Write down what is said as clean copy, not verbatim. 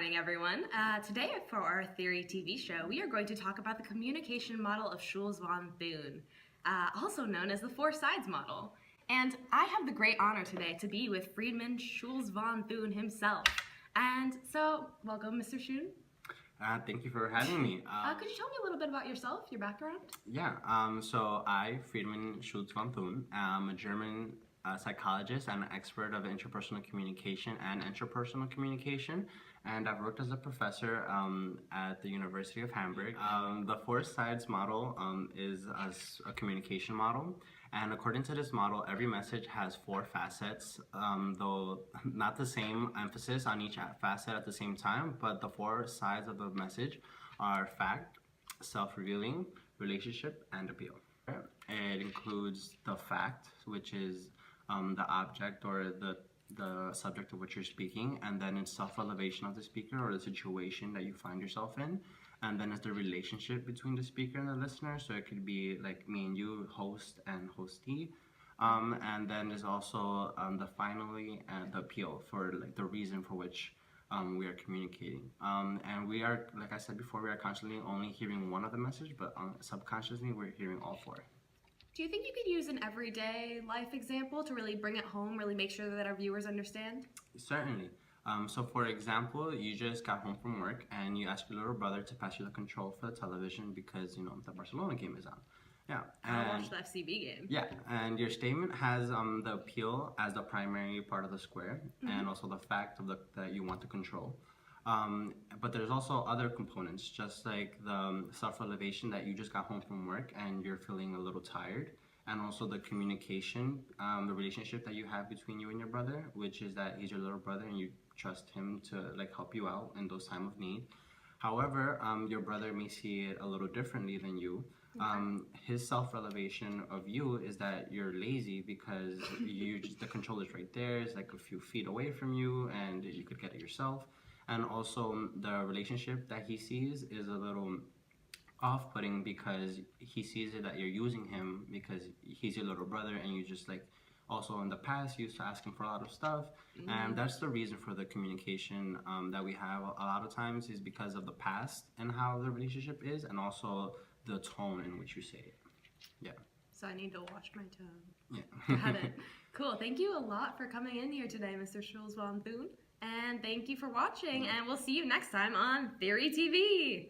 morning, everyone. Today for our Theory TV show, we are going to talk about the communication model of Schulz von Thun, also known as the Four Sides model. And I have the great honor today to be with Friedman Schulz von Thun himself. And so, welcome, Mr. Schulz. Thank you for having me. Could you tell me a little bit about yourself, your background? Yeah, so I, Friedman Schulz von Thun, am a German psychologist and an expert of interpersonal communication and interpersonal communication, and I've worked as a professor at the University of Hamburg. The Four Sides model is a communication model, and according to this model, every message has four facets, though not the same emphasis on each facet at the same time, but the four sides of the message are fact, self-revealing, relationship, and appeal. It includes the fact, which is the object or the subject of which you're speaking, and then it's self-elevation of the speaker or the situation that you find yourself in, and then it's the relationship between the speaker and the listener, so it could be like me and you, host and hostee, and then there's also the finally and the appeal for like the reason for which we are communicating, and we are, like I said before, we are constantly only hearing one of the message, but subconsciously we're hearing all four. Do you think you could use an everyday life example to really bring it home, really make sure that our viewers understand? Certainly. So for example, you just got home from work and you ask your little brother to pass you the control for the television because, you know, the Barcelona game is on. Yeah. I watched the FCB game. Yeah, and your statement has the appeal as the primary part of the square, and also the fact of that you want to control. But there's also other components, just like the self-elevation that you just got home from work and you're feeling a little tired, and also the communication, the relationship that you have between you and your brother, which is that he's your little brother and you trust him to like help you out in those times of need. However, your brother may see it a little differently than you. His self-elevation of you is that you're lazy because the control is right there. It's like a few feet away from you and you could get it yourself. And also the relationship that he sees is a little off-putting because he sees it that you're using him because he's your little brother and you just like also in the past used to ask him for a lot of stuff. And that's the reason for the communication that we have a lot of times is because of the past and how the relationship is, and also the tone in which you say it. Yeah. So I need to watch my tone. Yeah. Got it. Cool. Thank you a lot for coming in here today, Mr. Schulz von Thun. And thank you for watching, and we'll see you next time on Theory TV.